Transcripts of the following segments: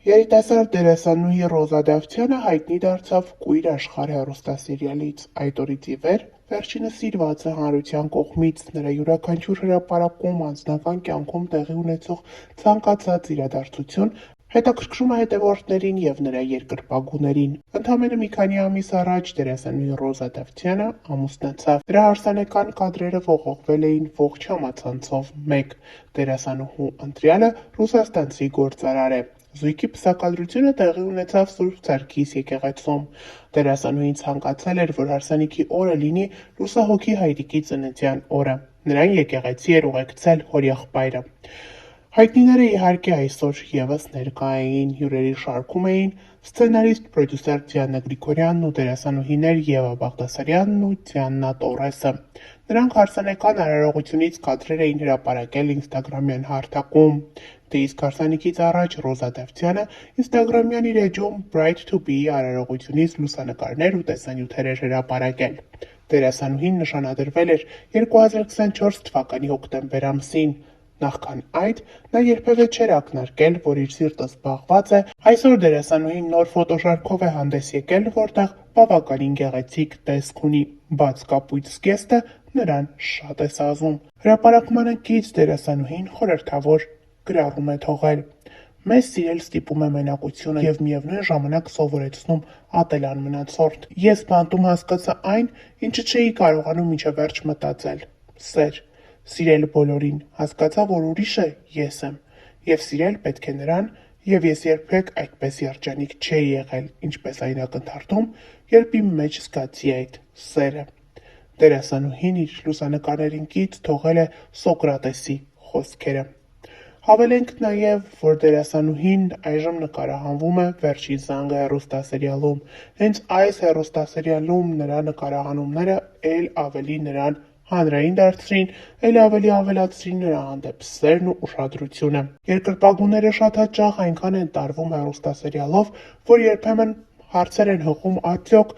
Երիտասարդ դերասանուհի Ռոզա Դավթյանը հայտնի դարձավ «Կույր աշխարհ» հեռուստասերիալից։ Այդ օրից ի վեր վերջինս սիրված է հանրության կողմից, նրա յուրաքանչյուր հրապարակում, անձնական կյանքում տեղի ունեցող ցանկացած իրադարձություն հետաքրքրում է հետևորդներին և նրա երկրպագուներին։ Ընդամենը մի քանի ամիս առաջ դերասանուհի Ռոզա Դավթյանը ամուսնացավ։ Նրա հարսանեկան կադրերը ողողվել էին ողջ համացանցով մեկ։ Դերասանուհու ընտրյալը ռուսաստանցի գործարար է։ Զույգի պսակադրությունը տեղի ունեցավ Սուրբ Սարգիս եկեղեցում։ Դերասանուհին ցանկացել էր, որ հարսանիքի օրը լինի լուսահոգի հայրիկի ծննդյան օրը։ Նրան եկեղեցի էր ուղեկցել հորեղբայրը։ Հայտնիները իհարկե այսօր ևս ներկա էին, հյուրերի շարքում էին սցենարիստ, պրոդյուսեր Դիանա Գրիգորյանն ու դերասանուհիներ Եվա Բաղդասարյանն ու Դիանա Տորեսը։ Նրանք հարսանեկան արարողությունից կադրեր էին հրապարակել ինստագրամյան հարթակում։ Դե իսկ հարսանիքից առաջ Ռոզա Դավթյանը ինստագրամյան իր էջում Bride to be-ի արարողությունից լուսանկարներ ու տեսանյութեր էր հրապարակել։ Դերասանուհին նշանադրվել էր 2024 թվականի հոկտեմբեր ամսին։ Նախքան այդ նա երբևէ չէր ակնարկել, որ իր սիրտը զբաղված է։ Այսօր դերասանուհին նոր ֆոտոշարքով է հանդես եկել, որտեղ բավականին գեղեցիկ տեսք ունի։ Բաց կապույտ զգեստը նրան շատ է սազում։ Հրապարակմանը կից դերասանուհին խորհրդավոր գրառում է թողել. «Մեզ սիրել ստիպում է մենակությունը և միևնույն ժամանակ սովորեցնում ատել անմնացորդ։ Ես բանտում հասկացա այն, ինչը չէի կարողանում մինչև վերջ մտածել. սեր։ Սիրել բոլորին, հասկացա, որ ուրիշը ես եմ։ Եվ սիրել պետք է նրան, և ես երբեք այդպես երջանիկ չէի եղել, ինչպես այն ակնթարթում, երբ իմ մեջ զգացի այդ սերը»։ Դերասանուհին իր լուսանկարներին կից թողել է Սոկրատեսի խոսքերը։ Հավելենք նաև, որ դերասանուհին այժմ նկարահանվում է «Վերջին զանգը» հեռուստասերիալում։ Հենց այս հեռուստասերիալում նրա նկարահանումները էլ ավելի նրան հանրային դարձրին, էլ ավելի ավելացրին նրա հանդեպ սերն ու ուշադրությունը։ Երկրպագուները շատ հաճախ այնքան են տարվում հեռուստասերիալով, որ երբեմն հարցեր են հղում արդյոք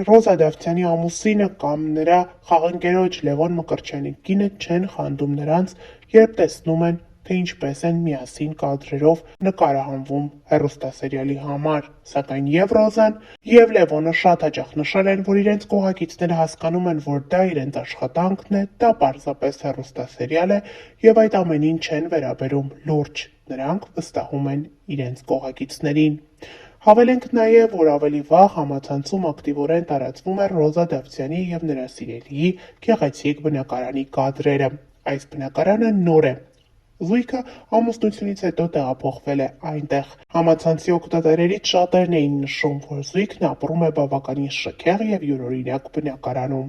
Ռոզա Դավթյանի ամուսինը կամ նրա խաղընկերոջ Լևոն Մկրտչյանի կինը չեն խանդում նրանց, երբ տեսնում են, թե ինչպես են միասին կադրերով նկարահանվում հեռուստասերիալի համար, սակայն և Ռոզան, և Լևոնը շատ հաճախ նշել են, որ իրենց կողակիցները հասկանում են, որ դա իրենց աշխատանքն է, դա պարզապես հեռուստասերիալ է և այդ ամենին չեն վերաբերում լուրջ, նրանք վստահում են իրենց կողակիցներին։ Հավելենք նաև, որ ավելի վաղ համացանցում ակտիվորեն տարածվում էր Ռոզա Դավթյանի և նրա սիրելիի գեղեցիկ բնակարանի կադրերը։ Այս բնակարանը նոր է։ Զույգը ամուսնությունից հետո տեղափոխվել է այնտեղ։ Համացանցի օգտատերերից շատերն էին նշում, որ զույգն ապրում է բավականին շքեղ և յուրօրինակ բնակարանում։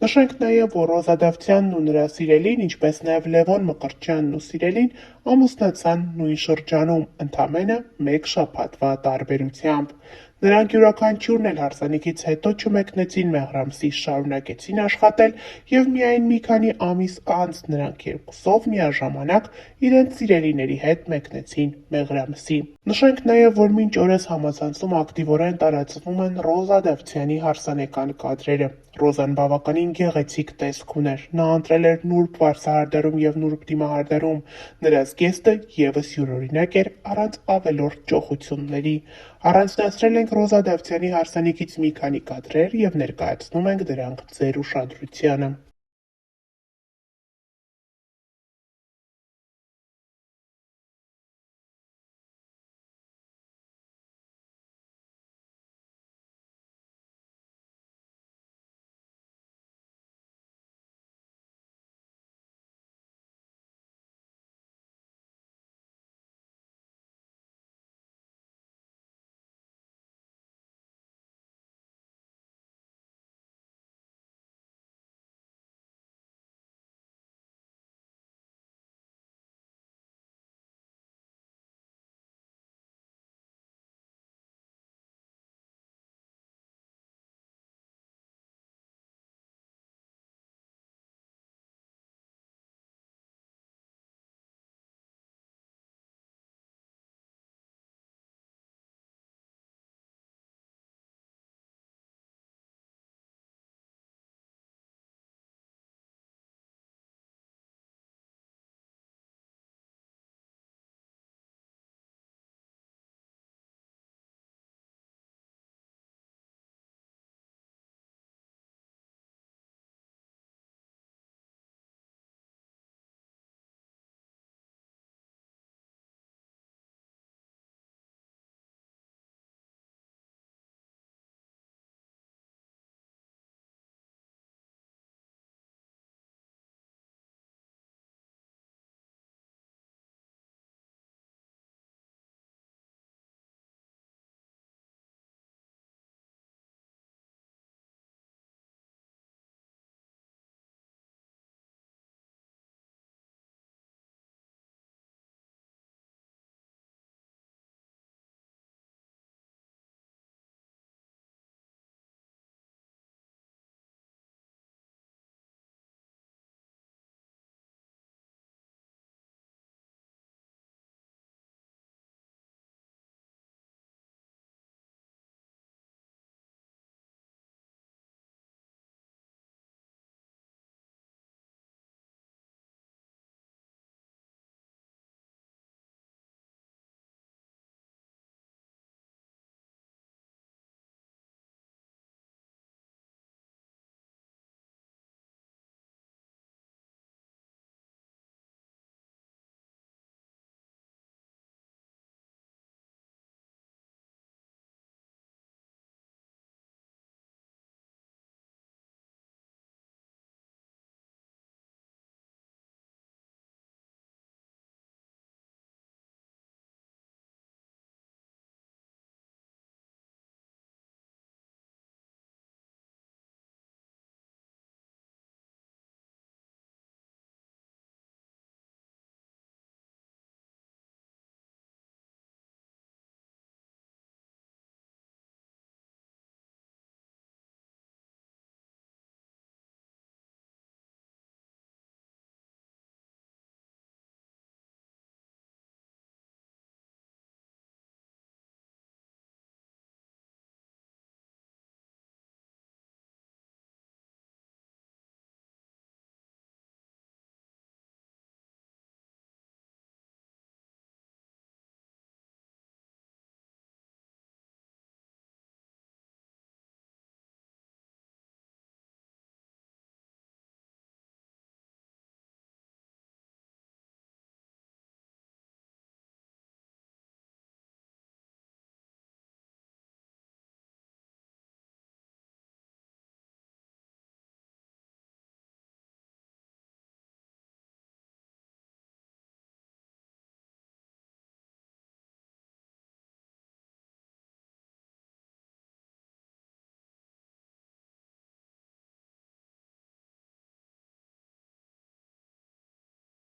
Նշենք նաև, որ Ռոզա Դավթյանն ու նրա սիրելին, ինչպես նաև Լևոն Մկրտչյանն ու սիրելին ամուսնացան նույն շրջանում, ընդամենը մեկ շաբաթվա տարբերությամբ։ Նրանք յուրաքանչյուրն էլ հարսանիքից հետո չմեկնեցին Մեղրամսի, շարունակեցին աշխատել և միայն մի քանի ամիս անց նրանք երկուսով միաժամանակ իրենց սիրելիների հետ մեկնեցին Մեղրամսի։ Նշենք նաև, որ մինչ օրս համացանցում ակտիվորեն տարածվում են Ռոզա Դավթյանի հարսանեկան կադրերը։ Ռոզան բավականին գեղեցիկ տեսք ուներ։ Նա ընտրել էր նուրբ վարսահարդարում և նուրբ դիմահարդարում։ Նրա զգեստը ևս յուրօրինակ էր, առանց ավելորդ ճոխությունների։ Առանձնացրել ենք Ռոզա Դավթյանի հարսանիքից մի քանի կադրեր և ներկայացնում ենք դրանք ձեր ուշադրությանը։